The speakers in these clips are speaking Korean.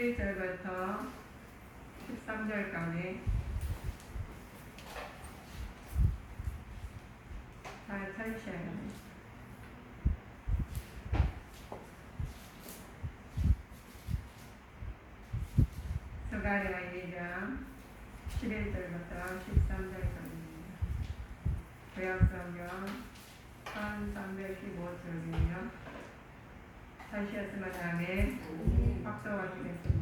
11절부터 13절까지 잘 찾으셔야 합니다. 스가랴 2장 11절부터 13절까지입니다. 구약성경 1315쪽이며 다시 했으면 다음에 확도하시겠습니다.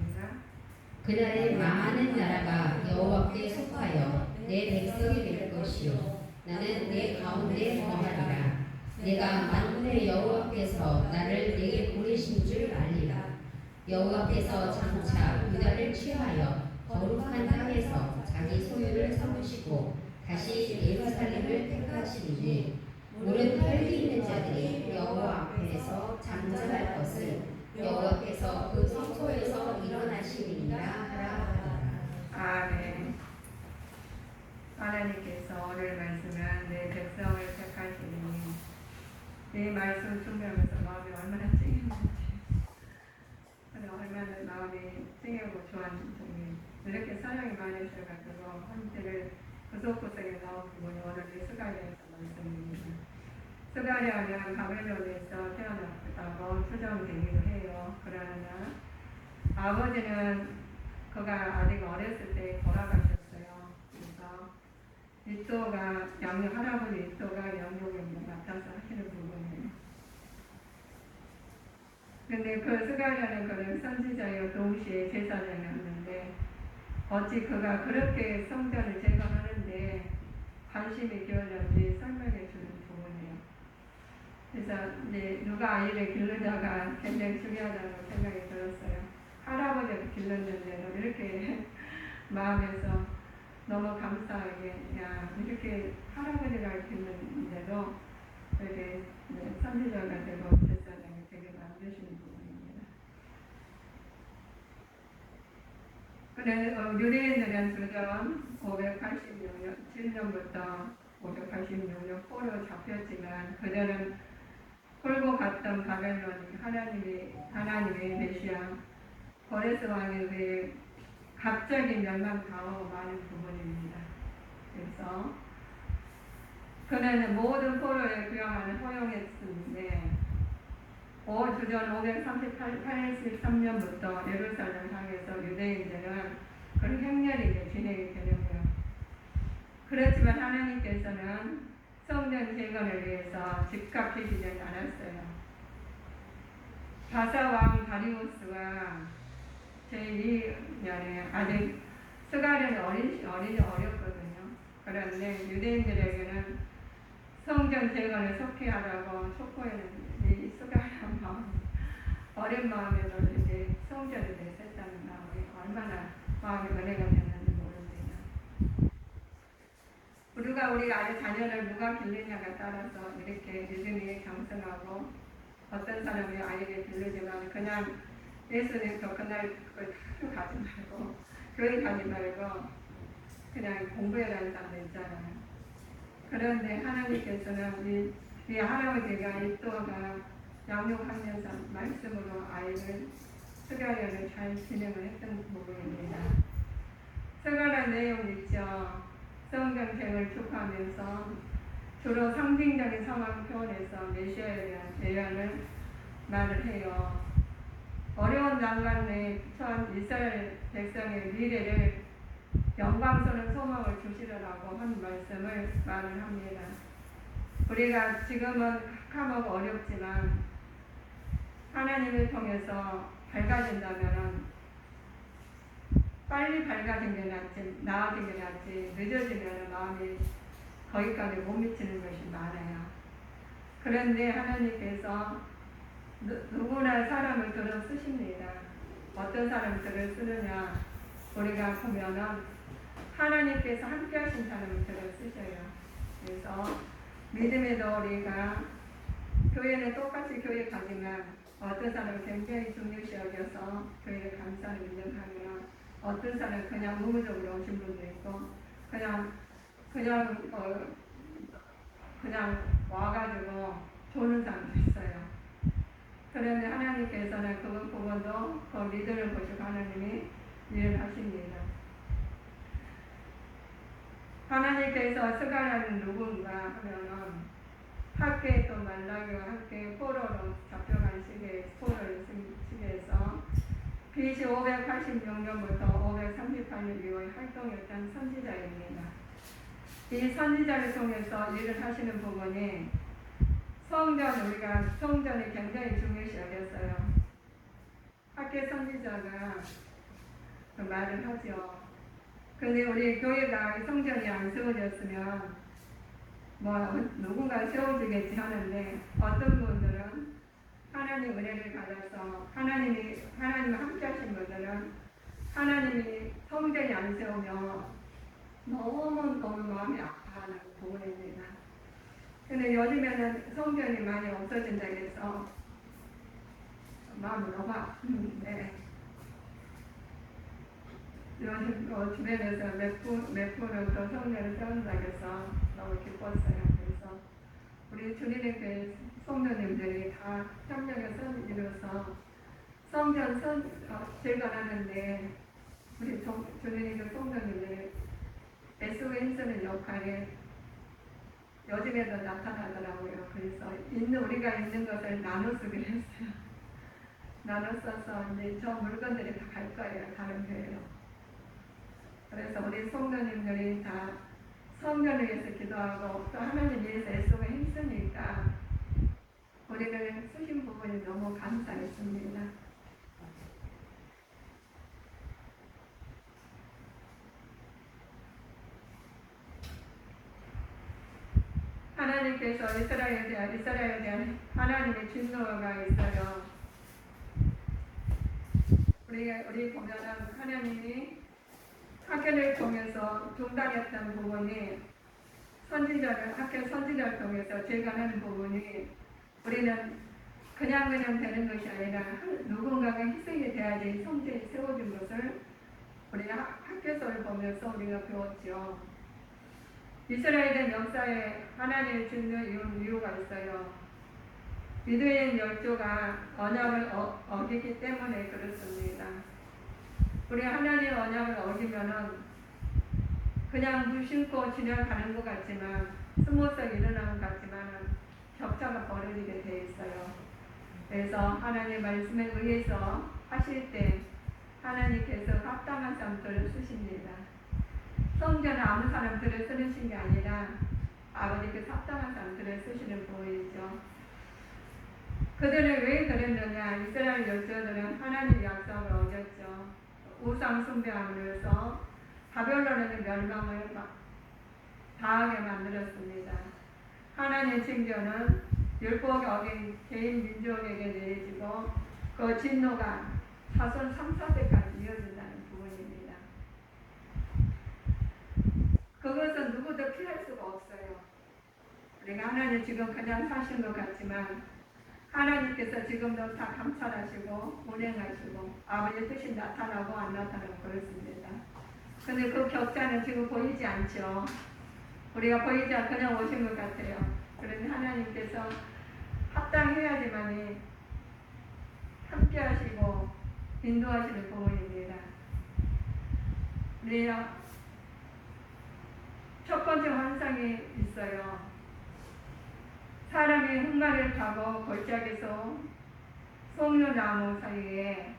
그날에 많은 나라가 여호와께 속하여 내 백성이 될 것이요 나는 내 가운데 거하리라. 내가 만군의 여호와께서 나를 내게 보내신 줄 알리라. 여호와께서 장차 유다를 취하여 거룩한 땅에서 자기 소유를 삼으시고 다시 예루살렘을 택하시리니 모든 혈기 있는 자들이 여호와 앞에서 잠잠할 것을 여호와께서 그 성소에서 일어나시리라 하라. 아멘. 하나님께서 오늘 말씀은 내 백성을 택하시니 이 말씀 준비하면서 마음이 얼마나 찡했는지 얼마나 마음이 찡하고 좋았는지 이렇게 사랑이 많으셔가지고 한때를 구석구석에 나온 부분이 오늘 이 스가랴에서 말씀입니다. 스가랴는 바벨론에서 태어났다고 추정되기도 해요. 그러나 아버지는 그가 아직 어렸을 때 돌아가셨어요. 그래서 이토가 할아버지 이토가 양육을 맡아서 하시는 부분이에요. 근데 그 스가랴는 그는 선지자요 동시에 제사장이었는데 어찌 그가 그렇게 성전을 제거하는데 관심이 기울였는지 설명해 주는 부분이에요. 그래서 이제 누가 아이를 기르다가 굉장히 중요하다고 생각이 들었어요. 할아버지를 길렀는데도 이렇게 마음에서 너무 감사하게 이렇게 할아버지를 길렀는데도 이렇게 선지자가 되고 제사장이 되게 만드시는 부분입니다. 그래 유대인들은 주전 586년 586년 포로 잡혔지만 그들은 끌고 갔던 바벨론이 하나님의 메시아 고레스 왕에 의해 갑자기 멸망당하고 마는 부분입니다. 그래서 그는 모든 포로에 귀환을 허용했는데 주전 583년부터 예루살렘 향해서 유대인들은 그런 행렬이 진행이 되려고요. 그렇지만 하나님께서는 성전 재건을 위해서 즉각해지지 않았어요. 바사왕 다리우스가 제2년에 아직 스가랴는 어렸거든요. 그런데 유대인들에게는 성전 재건을 속히 하라고 촉구했는데 이 스가랴 어린 마음에도 이제 성전을 내셨다는 마음이 얼마나 마음이 은혜가 됐는지 모릅니다. 우리가 아이 자녀를 누가 길르냐가 따라서 이렇게 믿음이 강성하고 어떤 사람이 아이를 길르지만 그냥 예수님도 그날 그걸 다 가지 말고 교회 가지 말고 그냥 공부해라는 사람도 있잖아요. 그런데 하나님께서는 이 할아버지가 이또가 양육하면서 말씀으로 아이를 스가랴를 잘 진행을 했던 부분입니다. 스가랴 내용 있죠. 성경책을 축하하면서 주로 상징적인 상황 표현에서 메시아에 대한 예언을 말을 해요. 어려운 난관 내에 처한 이스라엘 백성의 미래를 영광스러운 소망을 주시려고 한 말씀을 말을 합니다. 우리가 지금은 캄캄하고 어렵지만 하나님을 통해서 밝아진다면 빨리 밝아진 게 낫지, 나아진 게 낫지, 늦어지면 마음이 거기까지 못 미치는 것이 많아요. 그런데 하나님께서 누구나 사람을 들어 쓰십니다. 어떤 사람을 들어 쓰느냐, 우리가 보면은 하나님께서 함께 하신 사람을 들어 쓰셔요. 그래서 믿음에도 우리가 교회는 똑같이 교회 가지만 어떤 사람은 굉장히 중요시 여겨서 교회를 감사하는 인정하면 어떤 사람은 그냥 의무적으로 오신 분도 있고 그냥 와가지고 조는 사람도 있어요. 그런데 하나님께서는 그 부분도 그 믿음을 보시고 하나님이 일을 하십니다. 하나님께서 스가랴는 누군가 하면은 학계에 또 말라기와 학계에 포로로 잡혀간 시기에서 BC 586년부터 538년 이후의 활동했던 선지자입니다. 이 선지자를 통해서 일을 하시는 부분이 우리가 성전이 굉장히 중요시 여겼어요. 학계 선지자가 그 말을 하죠. 근데 우리 교회가 성전이 안 세워졌으면 누군가 세워주겠지 하는데 어떤 분들은 하나님 은혜를 받아서 하나님 함께 하신 분들은 하나님이 성전이 안 세우면 너무 마음이 아파하는 부분입니다. 근데 요즘에는 성전이 많이 없어진다고 해서 마음이 너무 아픈데 요즘 주변에서 몇 분은 또 성전을 세운다고 해서 너무 기뻤어요. 그래서 우리 주님의 교회 성도님들이 다 협력해서 이루어서 성전 재건하는데 우리 주님의 교회 성도님들이 애쓰고 힘쓰는 역할이 요즘에도 나타나더라고요. 그래서 우리가 있는 것을 나눠 쓰기로 했어요. 나눠 써서 이제 저 물건들이 다 갈 거예요. 다른 교회로. 그래서 우리 성도님들이 다 성전을 위해서 기도하고 또 하나님 위해서 애쓰고 힘쓰니까 우리를 쓰신 부분이 너무 감사했습니다. 하나님께서 이스라엘에 대한 하나님의 진노가 있어요. 우리 보면은 하나님이 학교를 통해서 중단했던 부분이 학교 선지자를 통해서 재건하는 부분이 우리는 그냥 되는 것이 아니라 누군가가 희생이 돼야지 성전이 세워진 것을 우리 학교에서 보면서 우리가 배웠죠. 이스라엘의 역사에 하나님의 진노 이유가 있어요. 유대인 열조가 언약을 어기기 때문에 그렇습니다. 우리 하나님의 언약을 어기면은 그냥 무심코 지나가는 것 같지만 스무스하게 일어나는 것 같지만 격차가 벌어지게 돼 있어요. 그래서 하나님의 말씀에 의해서 하실 때 하나님께서 합당한 사람들을 쓰십니다. 성전은 아무 사람들을 쓰신 게 아니라 아버지께서 합당한 사람들을 쓰시는 부분이죠. 그들은 왜 그랬느냐? 이스라엘 열조들은 하나님의 약속을 어겼죠. 우상 숭배함으로써 바벨론의 멸망을 당하게 만들었습니다. 하나님의 징조는 율법을 어긴 개인 민족에게 내려지고 그 진노가 자손 3, 4대까지 이어진다는 부분입니다. 그것은 누구도 피할 수가 없어요. 우리가 하나님 지금 그냥 사신 것 같지만 하나님께서 지금도 다 감찰하시고 운행하시고 아버지의 뜻이 나타나고 안 나타나고 그렇습니다. 근데 그 격차는 지금 보이지 않죠. 우리가 보이지 않고 그냥 오신 것 같아요. 그런데 하나님께서 합당해야지만이 함께 하시고 인도하시는 부분입니다. 우리 첫 번째 환상이 있어요. 사람이 흑마를 타고 골짜기에서 송유나무 사이에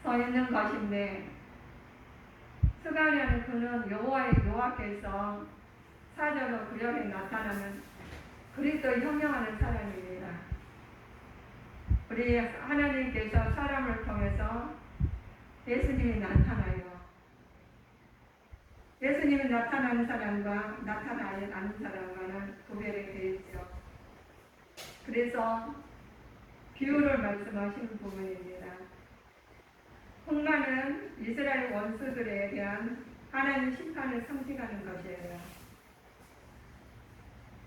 서 있는 것인데 스가랴는 그는 여호와께서 사자로 구약에 나타나는 그리스도를 형용하는 사람입니다. 우리 하나님께서 사람을 통해서 예수님이 나타나요. 예수님이 나타나는 사람과 나타나지 않는 사람과는 구별이 되어 있죠. 그래서 비유를 말씀하시는 부분입니다. 흑마는 이스라엘 원수들에 대한 하나님 심판을 상징하는 것이에요.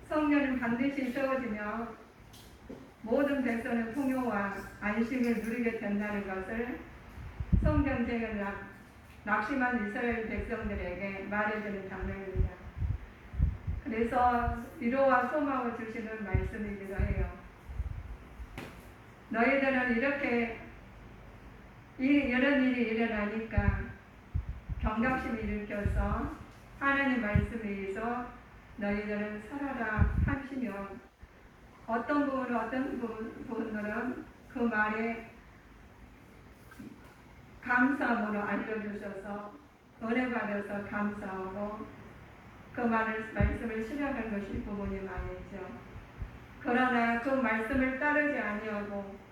성전은 반드시 세워지며 모든 백성의 풍요와 안식을 누리게 된다는 것을 성전 재건을 낙심한 이스라엘 백성들에게 말해주는 장면입니다. 그래서 위로와 소망을 주시는 말씀이기도 해요. 너희들은 이렇게 이런 일이 일어나니까 경각심을 일으켜서 하나님 말씀에 의해서 너희들은 살아라 하시면 어떤 부분들은 그 말에 감사함으로 알려주셔서 은혜 받아서 감사하고 그 말씀을 실현한 것이 부분이 많겠죠. 그러나 그 말씀을 따르지 아니하고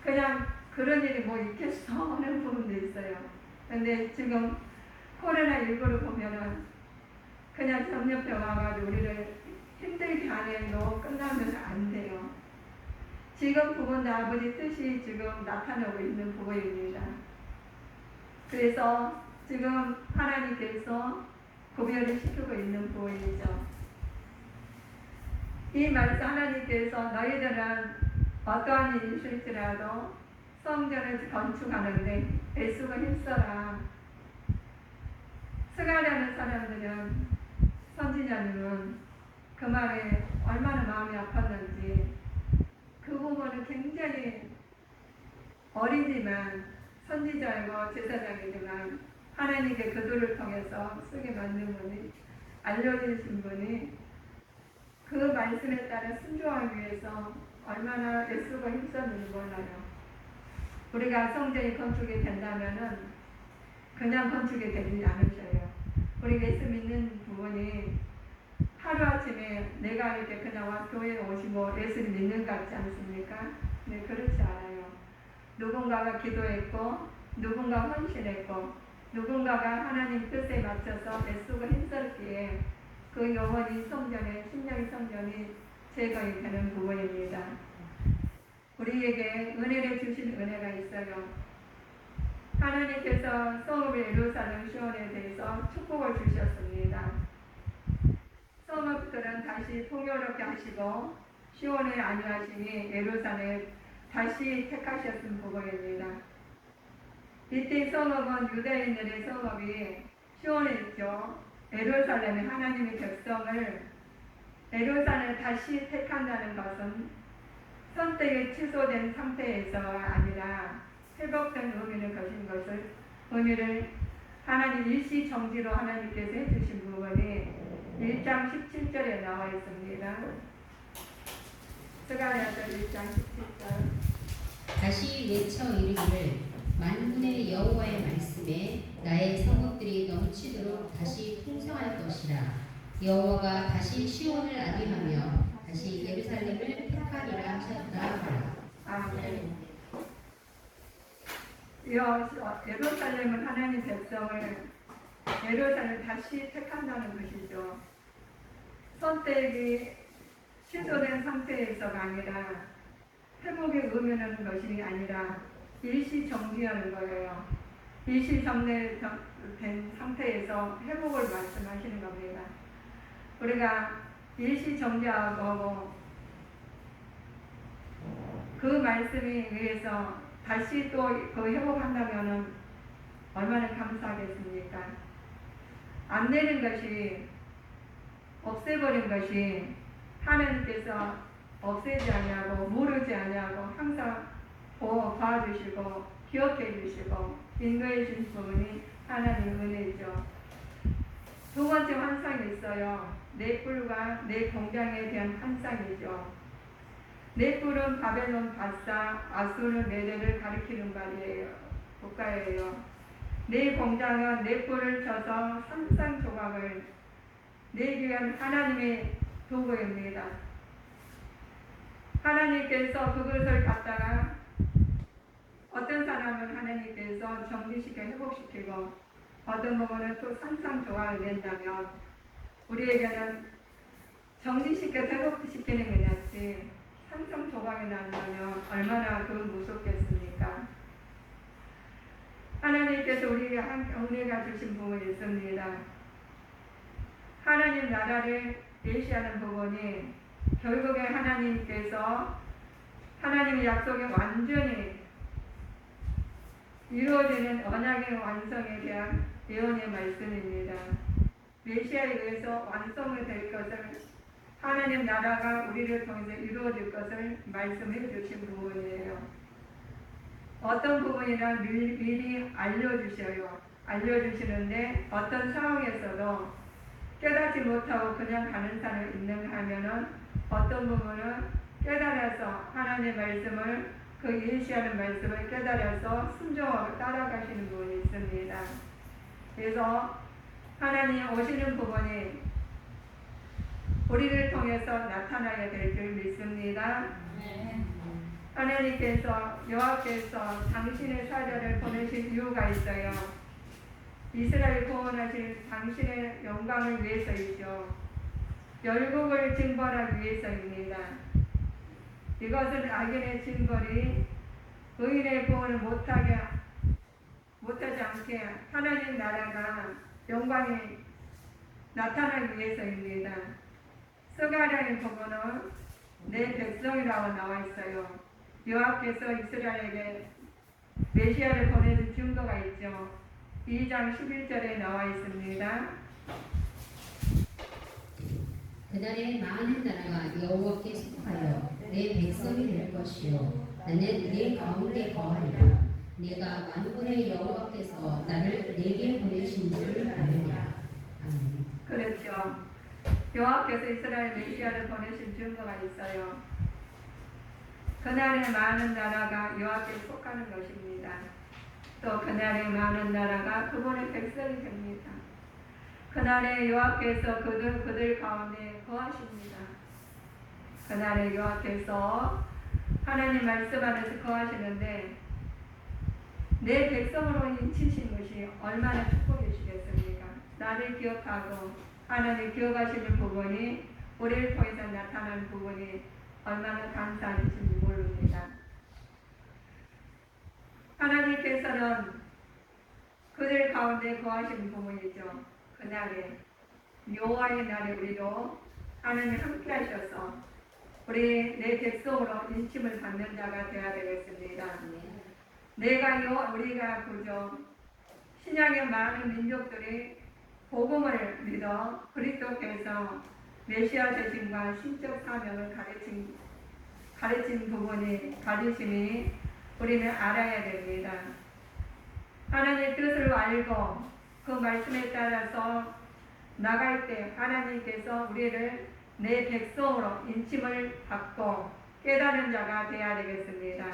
그냥 그런 일이 뭐 있겠어 하는 부분도 있어요. 근데 지금 코로나19를 보면은 그냥 협력해 와가지고 우리를 힘들게 하내도 끝나면 안 돼요. 지금 부분 아버지 뜻이 지금 나타나고 있는 부분입니다. 그래서 지금 하나님께서 구별을 시키고 있는 부분이죠. 이 말씀 하나님께서 너희들은 어떠한 일이 있을지라도 성전을 건축하는데 애쓰고 힘써라. 스가랴는 사람들은 선지자님은 그 말에 얼마나 마음이 아팠는지 그 부분은 굉장히 어리지만 선지자이고 제사장이지만 하나님께 그들을 통해서 쓰게 만든 분이 알려주신 분이 그 말씀에 따라 순종하기 위해서 얼마나 애쓰고 힘썼는지 몰라요. 우리가 성전이 건축이 된다면은 그냥 건축이 되지 않으셔요. 우리 예수 믿는 부분이 하루아침에 내가 이렇게 그냥 교회에 오시고 예수를 믿는 것 같지 않습니까? 네, 그렇지 않아요. 누군가가 기도했고 누군가 헌신했고 누군가가 하나님 뜻에 맞춰서 애쓰고 힘썼기에 그 영혼이 성전에 심령의 성전이 제거이 되는 부분입니다. 우리에게 은혜를 주신 은혜가 있어요. 하나님께서 성읍의 예루살렘 시온에 대해서 축복을 주셨습니다. 성읍들은 다시 풍요롭게 하시고 시온의 안위하심이 예루살렘 다시 택하셨은 부분입니다. 이때 성읍은 유대인들의 성읍이 시온에 있죠. 예루살렘의 하나님의 백성을 예루살렘에 다시 택한다는 것은 선택이 취소된 상태에서가 아니라 회복된 의미를 거신 것을 의미를 하나님 일시정지로 하나님께서 해주신 부분이 1장 17절에 나와 있습니다. 스가랴서 1장 17절 다시 외쳐 이르기를 만군의 여호와의 말씀에 나의 성읍들이 넘치도록 다시 풍성할 것이라. 여호와가 다시 시온을 안위하며 다시 예루살렘을 택하리라 하셨다. 아멘. 예루살렘은 하나님 백성을 예루살렘을 다시 택한다는 것이죠. 선택이 취소된 상태에서가 아니라 회복의 의미하는 것이 아니라 일시 정지하는 거예요. 일시 정지된 상태에서 회복을 말씀하시는 겁니다. 우리가 일시 정지하고 그 말씀에 의해서 다시 또 그 회복한다면 얼마나 감사하겠습니까? 안 되는 것이 없애버린 것이 하나님께서 없애지 아니하고 모르지 아니하고 항상 봐주시고 기억해 주시고 인도해 주신 부분이 하나님의 은혜이죠. 두 번째 환상이 있어요. 네 뿔과 네 공장에 대한 환상이죠. 네 뿔은 바벨론 바사 아수르 메대를 가리키는 국가예요. 네 공장은 네 뿔을 쳐서 산산 조각을 내기 위한 하나님의 도구입니다. 하나님께서 그것을 갖다가 어떤 사람은 하나님께서 정리시켜 회복시키고 어떤 부분은 또 산산 조각을 낸다면 우리에게는 정리시켜 회복시키는 게 낫지 산산 조각이 난다면 얼마나 그 무섭겠습니까? 하나님께서 우리에게 은혜가 주신 부분이 있습니다. 하나님 나라를 예시하는 부분이 결국에 하나님께서 하나님의 약속이 완전히 이루어지는 언약의 완성에 대한 예언의 말씀입니다. 메시아에 의해서 완성이 될 것을 하나님 나라가 우리를 통해서 이루어질 것을 말씀해 주신 부분이에요. 어떤 부분이나 미리 알려주시는데 어떤 상황에서도 깨닫지 못하고 그냥 가는 사람이 있는가 하면은 어떤 부분은 깨달아서 하나님의 말씀을 그 예시하는 말씀을 깨달아서 순종하고 따라가시는 부분이 있습니다. 그래서 하나님 오시는 부분이 우리를 통해서 나타나야 될 줄 믿습니다. 하나님께서 여호와께서 당신의 사자를 보내신 이유가 있어요. 이스라엘 구원하실 당신의 영광을 위해서이죠. 열국을 징벌하기 위해서입니다. 이것은 악인의 징벌이 의인의 구원을 못하지 않게 하나님 나라가 영광이 나타나기 위해서입니다. 스가랴의 부분은 내 백성이라고 나와 있어요. 여호와께서 이스라엘에게 메시아를 보내준 증거가 있죠. 2장 11절에 나와 있습니다. 그날에 많은 나라가 여호와께 속하여 내 백성이 될 것이요 나는 내 가운데 거하리라. 내가 만군의 여호와께서 나를 내게 보내신 줄을 아느니라. 아멘. 그렇죠. 여호와께서 이스라엘 메시아를 보내신 증거가 있어요. 그날에 많은 나라가 여호와께 속하는 것입니다. 또 그날에 많은 나라가 그분의 백성이 됩니다. 그날에 여호와께서 그들 가운데 거하십니다. 그날에 여호와께서 하나님 말씀 안에서 거하시는데 내 백성으로 인치신 것이 얼마나 축복이시겠습니까? 나를 기억하고 하나님 기억하시는 부분이 우리를 통해서 나타나는 부분이 얼마나 감사하신지 모릅니다. 하나님께서는 그들 가운데 거하시는 부분이죠. 그날에 여호와의 날에 우리도 하나님 함께 하셔서 우리 내 백성으로 인침을 받는 자가 되어야 되겠습니다. 우리가 그저 신약의 많은 민족들이 복음을 믿어 그리스도께서 메시아 되심과 신적 사명을 가르침이 우리는 알아야 됩니다. 하나님의 뜻을 알고 그 말씀에 따라서 나갈 때 하나님께서 우리를 내 백성으로 인침을 받고 깨달은 자가 되어야 되겠습니다.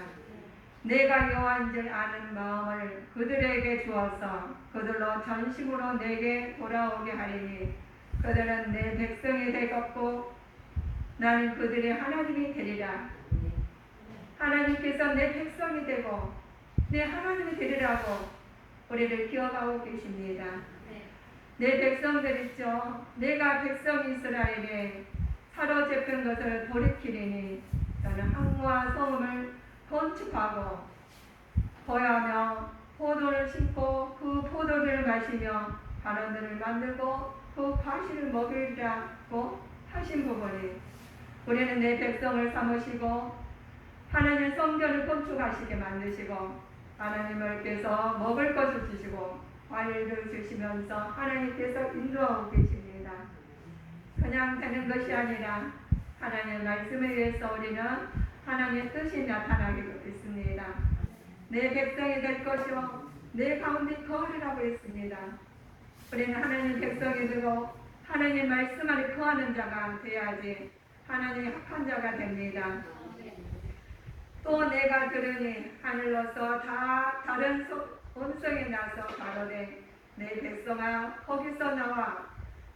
내가 여호와인 줄 아는 마음을 그들에게 주어서 그들로 전심으로 내게 돌아오게 하리니 그들은 내 백성이 되겠고 나는 그들의 하나님이 되리라. 하나님께서 내 백성이 되고 내 하나님이 되리라고 우리를 기억하고 계십니다. 내 백성들 있죠. 내가 백성 이스라엘에 사로잡힌 것을 돌이키리니 저는 항구와 성읍을 건축하고 거하며 포도를 심고 그 포도를 마시며 반원들을 만들고 그 과실을 먹이라고 하신 부분이 우리는 내 백성을 삼으시고 하나님 성전을 건축하시게 만드시고 하나님께서 먹을 것을 주시고 과일을 주시면서 하나님께서 인도하고 계십니다. 그냥 되는 것이 아니라 하나님의 말씀에 의해서 우리는 하나님의 뜻이 나타나게 됐습니다. 내 백성이 될 것이요 내 가운데 거하리라고 했습니다. 우리는 하나님 백성이 되고 하나님 말씀 안에 거하는 자가 되어야지 하나님의 합한 자가 됩니다. 또 내가 들으니 하늘로서 다 다른 음성이 나서 가로되 내 백성아 거기서 나와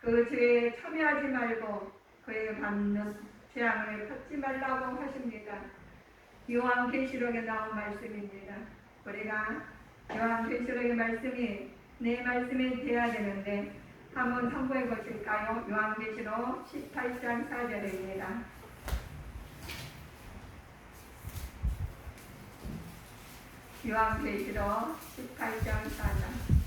그 죄에 참여하지 말고 그에 받는 재앙을 받지 말라고 하십니다. 요한계시록에 나온 말씀입니다. 우리가 요한계시록의 말씀이 내 말씀이 되어야 되는데 한번 참고해 보실까요? 요한계시록 18장 4절입니다. 요한계시록 18장 4절.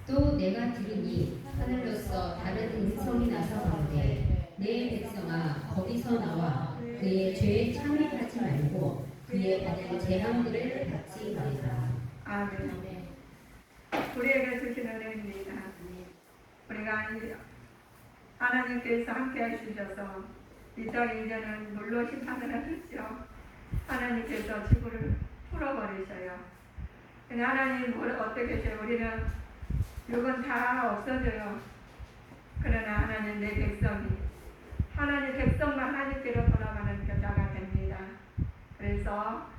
또 내가 들으니 하늘로서 다른 음성이 나서 가로되 내 백성아 거기서 나와 그의 죄에 참여하지 말고 그의 받은 재앙들을 받지 말라. 아멘. 우리에게 주신 은혜입니다. 우리가 하나님께서 함께 해주셔서 이 땅 이제는 물로 심판을 하셨죠. 하나님께서 지구를 풀어버리셔요. 근데 하나님 어떻게 하셔요? 우리는 육은 다 없어져요. 그러나 하나님 내 백성이 하나님 백성만 하나님께로 돌아가는 자가 됩니다. 그래서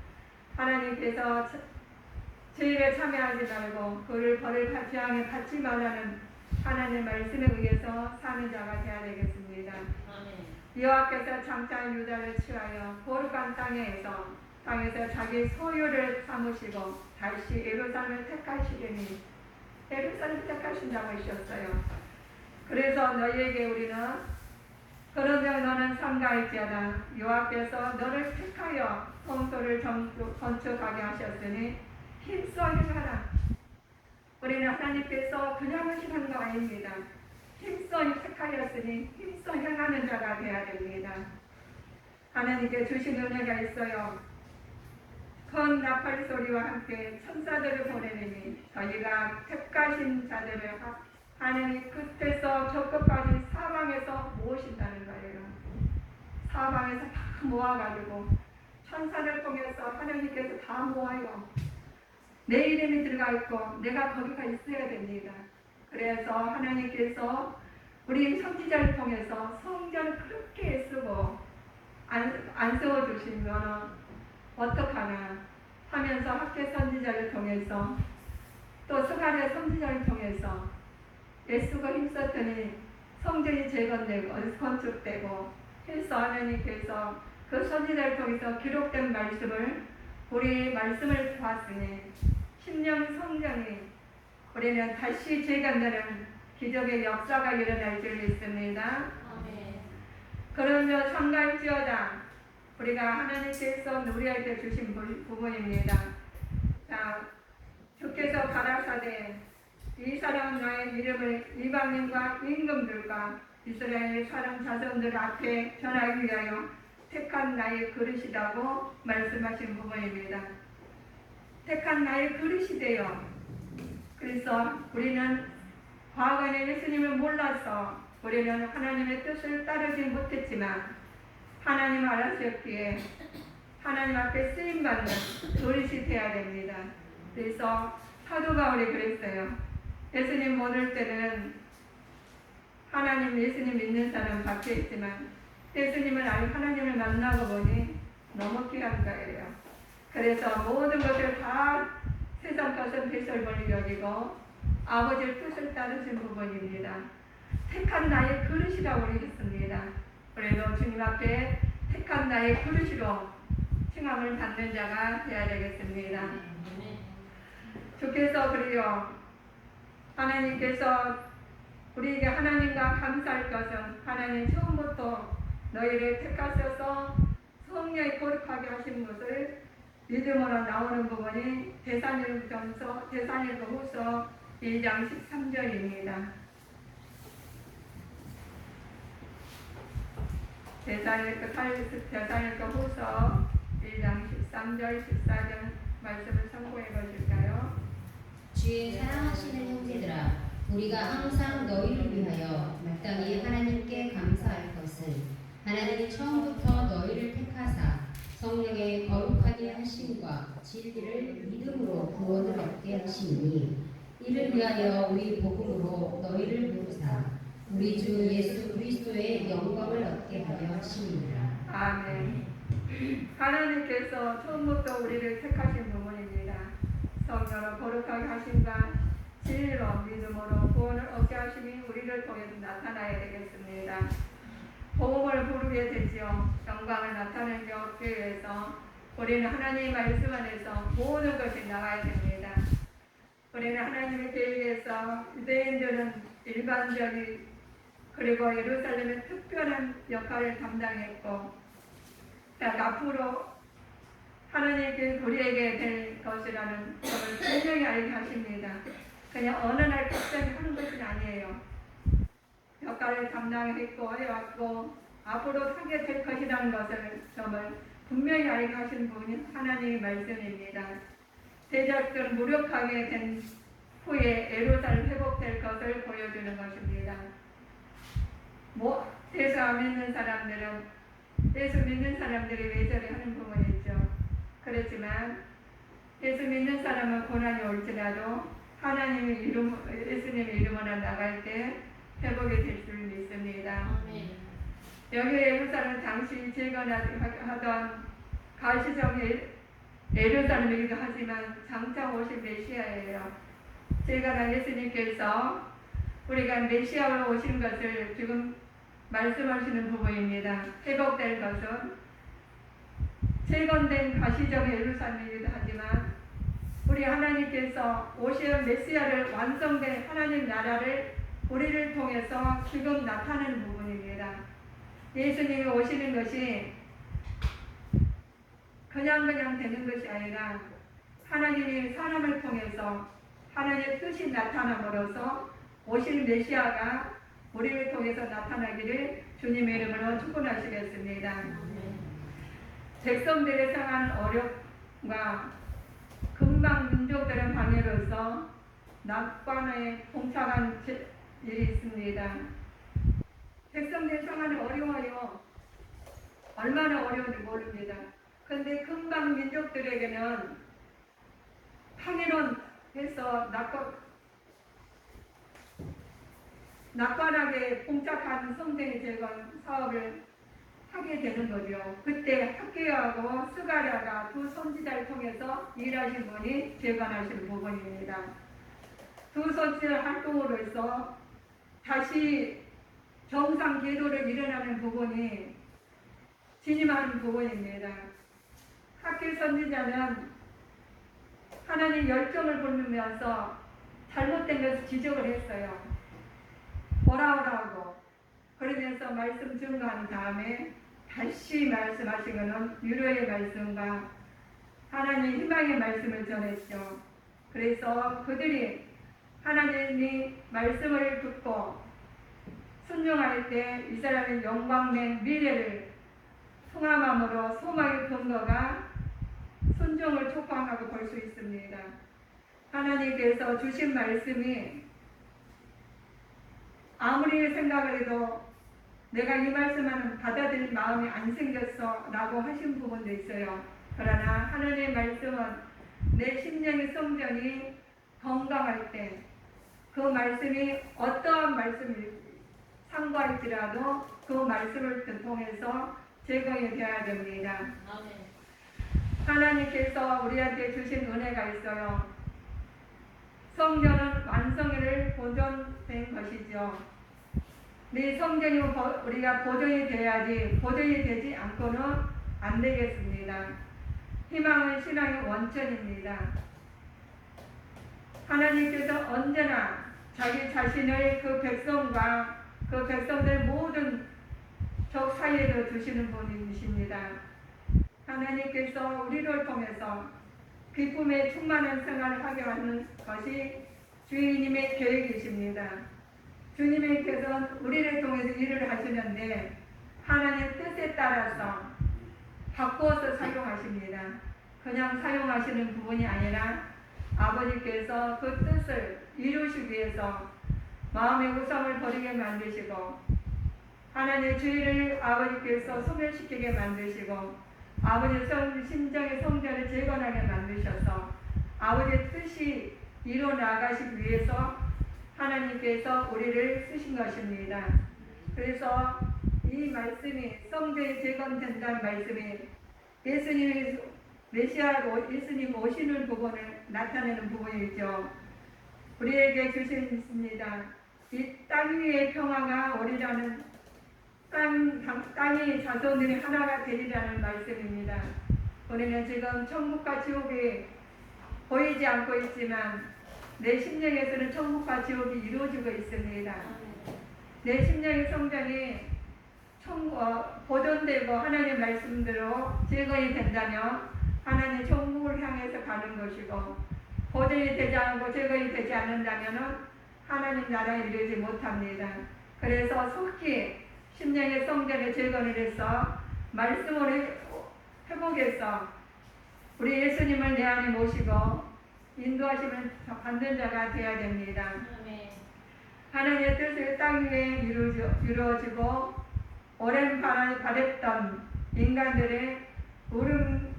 하나님께서 죄에 참여하지 말고 그를 벌을 향해 받지 말라는 하나님 말씀에 의해서 사는 자가 되어야 되겠습니다. 여호와께서 장차 유다를 취하여 거룩한 땅에서 자기 소유를 삼으시고 다시 예루살렘을 택하시리니 예루살렘을 택하신다고 하셨어요. 그래서 너희에게 우리는 그러면 너는 삼가할지어다 여호와께서 너를 택하여 성소를 건축하게 하셨으니 힘써 행하라. 우리는 하나님께서 그냥 하시는 거 아닙니다. 힘써 택하였으니 힘써 행하는 자가 되어야 됩니다. 하나님께 주신 은혜가 있어요. 큰 나팔 소리와 함께 천사들을 보내니 저희가 택하신 자들을 하나님 끝에서 저 끝까지 사방에서 모으신다는 거예요. 사방에서 다 모아가지고 천사를 통해서 하나님께서 다 모아요. 내 이름이 들어가 있고 내가 거기가 있어야 됩니다. 그래서 하나님께서 우리 선지자를 통해서 성전을 그렇게 애쓰고 안 세워주시면 어떡하나 하면서 학계 선지자를 통해서 또 스가랴 선지자를 통해서 애쓰고 힘썼더니 성전이 재건되고 건축되고 해서 하나님께서 그 선지자를 통해서 기록된 말씀을 우리 말씀을 보았으니 10년 성전이 우리는 다시 재건되는 기적의 역사가 일어날 줄 믿습니다. 그러면 삼가할지어다 우리가 하나님께서 우리에게 주신 부분입니다. 자, 주께서 가라사대 이 사람 나의 이름을 이방인과 임금들과 이스라엘 사람 자손들 앞에 전하기 위하여 택한 나의 그릇이라고 말씀하신 부분입니다. 택한 나의 그릇이 되어 그래서 우리는 과거에는 예수님을 몰라서 우리는 하나님의 뜻을 따르지 못했지만 하나님 알아주셨기에 하나님 앞에 쓰임받는 그릇이 되어야 됩니다. 그래서 사도 바울이 그랬어요. 예수님 모를 때는 하나님 예수님 믿는 사람 밖에 있지만 예수님을 알고 하나님을 만나고 보니 너무 귀한 거예요. 그래서 모든 것을 다 세상 것은 배설물이 여기고 아버지의 뜻을 따르신 부분입니다. 택한 나의 그릇이라고 그러겠습니다. 그래도 주님 앞에 택한 나의 그릇으로 칭함을 받는 자가 되어야 되겠습니다. 주께서 그래요. 하나님께서 우리에게 하나님과 감사할 것은 하나님 처음부터 너희를 택하셔서 성령이 거룩하게 하신 것을 믿음으로 나오는 부분이 데살로니가전서 데살로니가후서 1장 13절입니다. 데살로니가후서 1장 13절 14절 말씀을 참고해 보실까요? 주의 사랑하시는 형제들아 우리가 항상 너희를 위하여 마땅히 하나님께 감사할 것은 하나님이 처음부터 너희를 택하사 성령의 거룩하게 하심과 진리를 믿음으로 구원을 얻게 하시니 이를 위하여 우리 복음으로 너희를 부르사 우리 주 예수 그리스도의 영광을 얻게 하려 하심이니라. 아멘. 하나님께서 처음부터 우리를 택하신 부분입니다. 성령으로 거룩하게 하심과 진리로 믿음으로 구원을 얻게 하심이 우리를 통해서 나타나야 되겠습니다. 복음을 부르게 되지요. 영광을 나타내게 얻기 위해서 우리는 하나님의 말씀 안에서 모든 것이 나가야 됩니다. 우리는 하나님의 계획에서 유대인들은 일반적인 그리고 예루살렘의 특별한 역할을 담당했고 앞으로 하나님께 우리에게 될 것이라는 것을 분명히 알게 하십니다. 그냥 어느 날 갑자기 하는 것이 아니에요. 역할을 담당했고 해왔고 앞으로 하게 될 것이라는 것을 정말 분명히 알게 하신 분이 하나님의 말씀입니다. 제자들 무력하게 된 후에 예루살렘 회복될 것을 보여주는 것입니다. 예수 안 믿는 사람들은 예수 믿는 사람들이 외절을 하는 부분이 있죠. 그렇지만 예수 믿는 사람은 고난이 올지라도 예수님의 이름으로 나갈 때 회복이 될 줄 믿습니다. 여기 예루살렘 당시 재건하던 가시적인 예루살렘이기도 하지만 장차 오실 메시아예요. 재건한 예수님께서 우리가 메시아로 오신 것을 지금 말씀하시는 부분입니다. 회복될 것은 재건된 가시적 예루살렘이기도 하지만 우리 하나님께서 오실 메시아를 완성된 하나님 나라를 우리를 통해서 지금 나타내는 부분입니다. 예수님이 오시는 것이 그냥 되는 것이 아니라 하나님이 사람을 통해서 하나님의 뜻이 나타남으로써 오실 메시아가 우리를 통해서 나타나기를 주님의 이름으로 축원하시겠습니다. 백성들의 상한 어려움과 금방 민족들의 방해로서 낙관에 봉착한 일이 있습니다. 백성들의 상한이 어려워요. 얼마나 어려운지 모릅니다. 그런데 금방 민족들에게는 방해론해서 낙관하게 봉착한 성전의 재건 사업을 하게 되는 거죠. 그때 학개하고 스가랴가 두 선지자를 통해서 일하신 분이 재건하신 부분입니다. 두 선지자 활동으로서 다시 정상 궤도를 일어나는 부분이 진임하는 부분입니다. 학개 선지자는 하나님 열정을 보면서 잘못된 것을 지적을 했어요. 오라오라고 그러면서 말씀 증거한 다음에 다시 말씀하신 것은 위로의 말씀과 하나님 희망의 말씀을 전했죠. 그래서 그들이 하나님이 말씀을 듣고 순종할 때 이스라엘의 영광된 미래를 통함으로 소망의 근거가 순종을 촉구하고 볼 수 있습니다. 하나님께서 주신 말씀이 아무리 생각을 해도 내가 이 말씀은 받아들일 마음이 안 생겼어 라고 하신 부분도 있어요. 그러나 하나님의 말씀은 내 심령의 성전이 건강할 때 그 말씀이 어떠한 말씀일지 상고할지라도 그 말씀을 통해서 제공이 되어야 됩니다. 하나님께서 우리한테 주신 은혜가 있어요. 성전은 완성을 보존된 것이죠. 네 성전이 우리가 보존이 돼야지 보존이 되지 않고는 안 되겠습니다. 희망은 신앙의 원천입니다. 하나님께서 언제나 자기 자신을 그 백성과 그 백성들 모든 적 사이에도 두시는 분이십니다. 하나님께서 우리를 통해서 기쁨에 충만한 생활을 하게 하는 것이 주님의 계획이십니다. 주님께서는 우리를 통해서 일을 하시는데 하나님의 뜻에 따라서 바꾸어서 사용하십니다. 그냥 사용하시는 부분이 아니라 아버지께서 그 뜻을 이루시기 위해서 마음의 우상을 버리게 만드시고 하나님의 주의를 아버지께서 소멸시키게 만드시고 아버지의 심정의 성전을 재건하게 만드셔서 아버지의 뜻이 이루어나가시기 위해서 하나님께서 우리를 쓰신 것입니다. 그래서 이 말씀이 성전이 재건된다는 말씀이 예수님이 메시아로 예수님 오시는 부분을 나타내는 부분이죠. 우리에게 주십니다. 이 땅 위의 평화가 오리라는 땅이 자손들이 하나가 되리라는 말씀입니다. 우리는 지금 천국과 지옥이 보이지 않고 있지만 내 심령에서는 천국과 지옥이 이루어지고 있습니다. 내 심령의 성전이 보존되고 하나님의 말씀대로 재건이 된다면 하나님 천국을 향해서 가는 것이고 보존이 되지 않고 재건이 되지 않는다면 하나님 나라에 이르지 못합니다. 그래서 속히 심령의 성전에 재건을 해서 말씀으로 회복해서 우리 예수님을 내 안에 모시고 인도하심을 받는 자가 되어야 됩니다. 아멘. 하나님의 뜻을 땅 위에 이루어지고 오랜 바랬던 인간들의 울음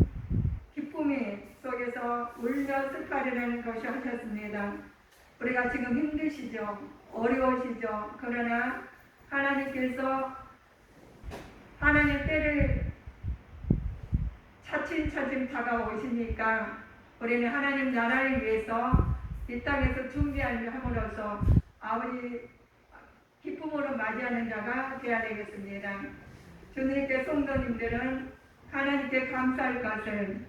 기쁨이 속에서 울며 슬퍼하려는 것이 하셨습니다. 우리가 지금 힘드시죠? 어려우시죠? 그러나 하나님께서 하나님 때를 차츰차츰 다가오시니까 우리는 하나님 나라를 위해서 이 땅에서 준비함으로써 아버지 기쁨으로 맞이하는 자가 되어야 되겠습니다. 주님께 성도님들은 하나님께 감사할 것은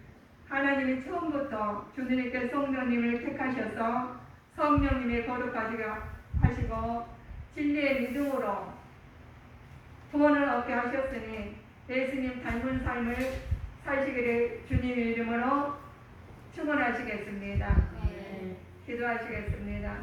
하나님이 처음부터 주님께 성도님을 택하셔서 성령님의 거룩하시게 하시고 진리의 믿음으로 구원을 얻게 하셨으니 예수님 닮은 삶을 사시기를 주님의 이름으로 축원하시겠습니다. 네. 기도하시겠습니다.